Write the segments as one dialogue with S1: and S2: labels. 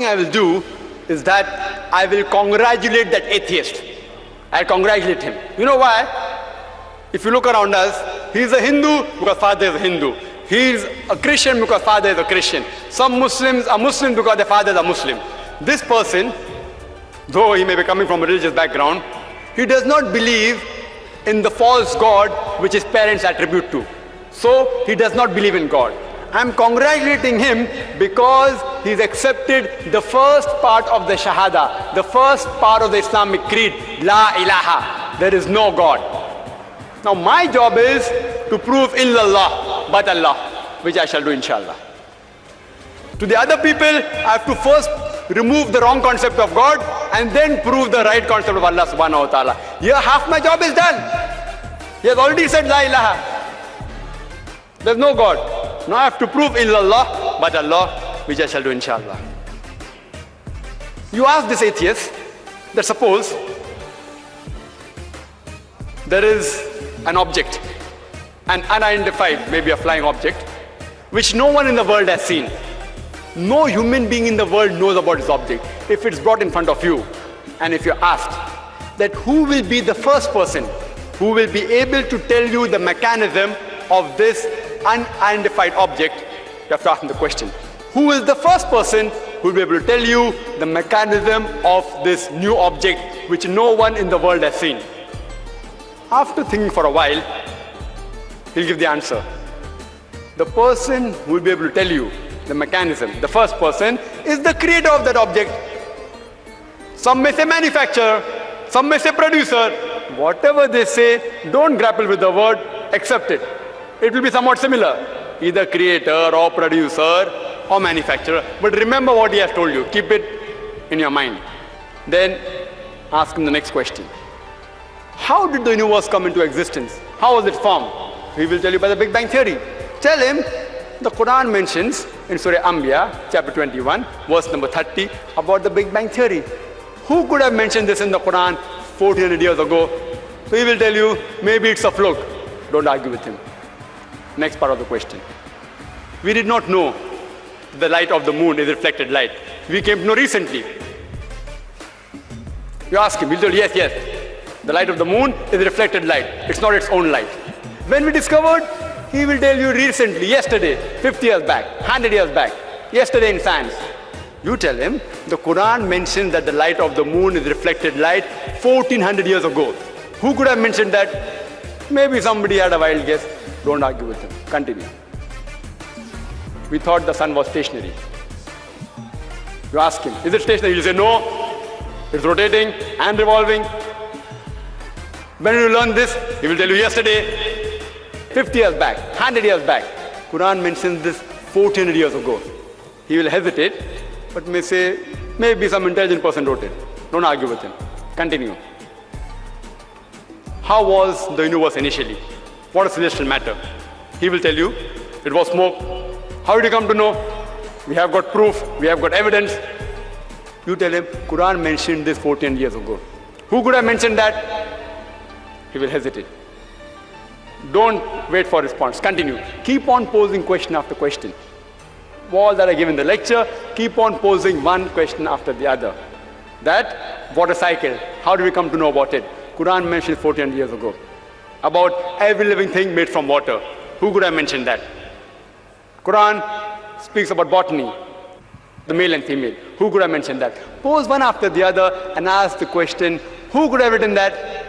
S1: I will do is that I will congratulate that atheist. I'll congratulate him. You know why? If you look around us, he's a Hindu because father is a Hindu. He's a Christian because father is a Christian. Some Muslims are Muslim because their fathers are Muslim. This person, though he may be coming from a religious background, he does not believe in the false God which his parents attribute to. So he does not believe in God. I'm congratulating him because he's accepted the first part of the Shahada, the first part of the Islamic creed, La ilaha, there is no God. Now my job is to prove illallah, but Allah, which I shall do inshallah. To the other people, I have to first remove the wrong concept of God and then prove the right concept of Allah subhanahu wa ta'ala. Here half my job is done. He has already said La ilaha. There's no God. Now I have to prove illallah, but Allah, which I shall do inshallah. You ask this atheist that suppose there is an object, an unidentified, maybe a flying object, which no one in the world has seen. No human being in the world knows about this object. If it's brought in front of you, and if you're asked that who will be the first person who will be able to tell you the mechanism of this unidentified object, you have to ask him the question. Who is the first person who will be able to tell you the mechanism of this new object which no one in the world has seen? After thinking for a while, he'll give the answer. The person who will be able to tell you the mechanism, the first person, is the creator of that object. Some may say manufacturer, some may say producer. Whatever they say, don't grapple with the word, accept it. It will be somewhat similar, either creator or producer or manufacturer. But remember what he has told you, keep it in your mind. Then ask him the next question. How did the universe come into existence? How was it formed? He will tell you by the Big Bang Theory. Tell him, the Quran mentions in Surah Anbiya, chapter 21, verse number 30, about the Big Bang Theory. Who could have mentioned this in the Quran 1400 years ago? So he will tell you, maybe it's a fluke. Don't argue with him. Next part of the question. We did not know the light of the moon is reflected light. We came to know recently. You ask him, he'll tell you, yes, yes. The light of the moon is reflected light. It's not its own light. When we discovered, he will tell you recently, yesterday, 50 years back, 100 years back, yesterday in science. You tell him, the Quran mentions that the light of the moon is reflected light 1400 years ago. Who could have mentioned that? Maybe somebody had a wild guess. Don't argue with him. Continue. We thought the sun was stationary. You ask him, is it stationary? He'll say, no, it's rotating and revolving. When you learn this, he will tell you yesterday, 50 years back, 100 years back. Quran mentions this 1400 years ago. He will hesitate, but may say, maybe some intelligent person wrote it. Don't argue with him. Continue. How was the universe initially? What is celestial matter? He will tell you, it was smoke. How did you come to know? We have got proof, we have got evidence. You tell him, Quran mentioned this 14 years ago. Who could have mentioned that? He will hesitate. Don't wait for response. Continue. Keep on posing question after question. All that I give in the lecture, keep on posing one question after the other. That water cycle, how do we come to know about it? Quran mentioned 14 years ago. About every living thing made from water. Who could have mentioned that? Quran speaks about botany, the male and female. Who could have mentioned that? Pose one after the other and ask the question, who could have written that?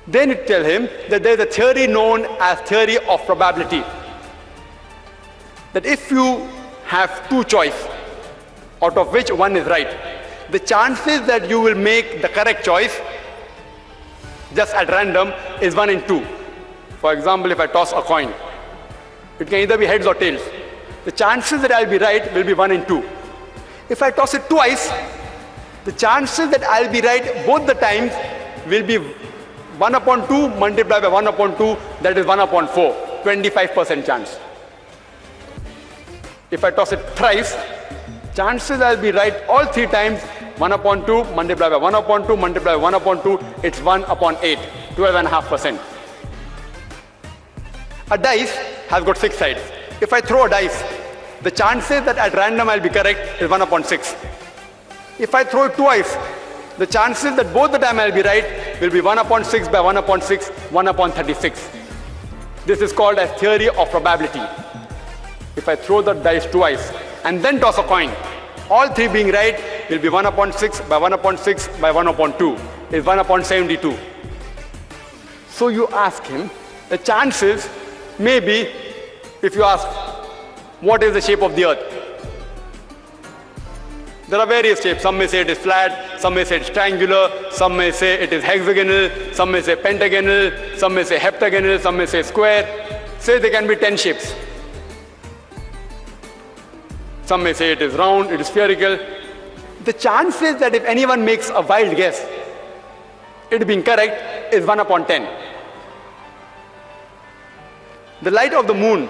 S1: Then you tell him that there is a theory known as theory of probability. That if you have two choices, out of which one is right, the chances that you will make the correct choice just at random is 1 in 2. For example, if I toss a coin, it can either be heads or tails. The chances that I'll be right will be 1 in 2. If I toss it twice, the chances that I'll be right both the times will be 1 upon 2 multiplied by 1 upon 2, that is 1 upon 4, 25% chance. If I toss it thrice, chances I'll be right all 3 times, 1 upon 2 multiplied by 1 upon 2 multiplied by 1 upon 2, it's 1 upon 8, 12.5%. A dice has got 6 sides. If I throw a dice The chances that at random I'll be correct is 1 upon 6. If I throw it twice, the chances that both the time I'll be right will be 1 upon 6 by 1 upon 6, 1 upon 36. This is called as theory of probability. If I throw the dice twice and then toss a coin, all three being right will be 1 upon 6 by 1 upon 6 by 1 upon 2 is 1 upon 72. So you ask him, the chances may be, if you ask, what is the shape of the earth? There are various shapes. Some may say it is flat, some may say it is triangular, some may say it is hexagonal, some may say pentagonal, some may say heptagonal, some may say square. Say there can be 10 shapes. Some may say it is round, it is spherical. The chances that if anyone makes a wild guess, it being correct is 1 upon 10. The light of the moon,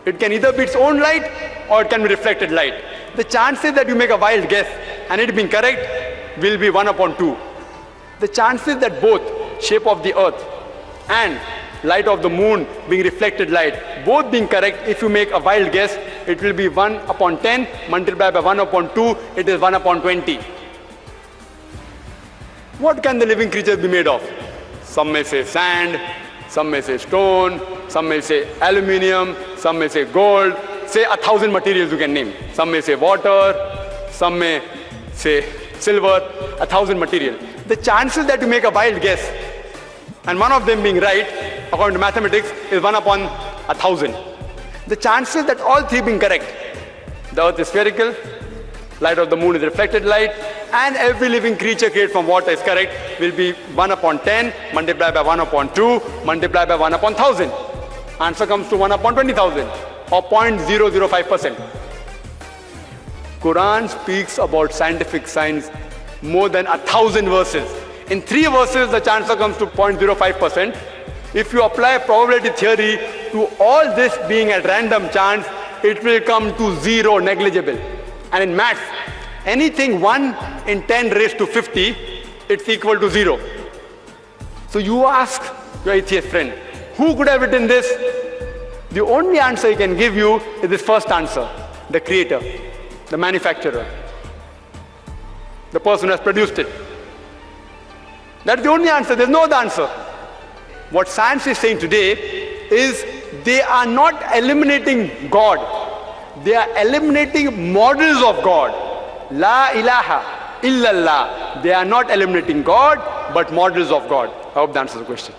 S1: it can either be its own light or it can be reflected light. The chances that you make a wild guess and it being correct will be 1 upon 2. The chances that both shape of the earth and light of the moon being reflected light, both being correct, if you make a wild guess, it will be 1 upon 10 multiplied by 1 upon 2, it is 1 upon 20. What can the living creatures be made of? Some may say sand, some may say stone, some may say aluminium, some may say gold. Say 1,000 materials you can name. Some may say water, some may say silver, 1,000 materials. The chances that you make a wild guess and one of them being right, according to mathematics, is 1 upon 1,000. The chances that all three being correct, the earth is spherical, light of the moon is reflected light, and every living creature created from water is correct, will be 1 upon 10 multiplied by 1 upon 2 multiplied by 1 upon 1,000. Answer comes to 1 upon 20,000 or 0.005%. Quran speaks about scientific science more than 1,000 verses. In 3 verses, the answer comes to 0.05%. If you apply probability theory to all this being at random chance, it will come to 0, negligible. And in maths, anything 1 in 10 raised to 50, it's equal to 0. So you ask your atheist friend, who could have written this? The only answer he can give you is this first answer, the creator, the manufacturer, the person who has produced it. That's the only answer, there's no other answer. What science is saying today is they are not eliminating God. They are eliminating models of God. La ilaha illallah. They are not eliminating God, but models of God. I hope that answers the question.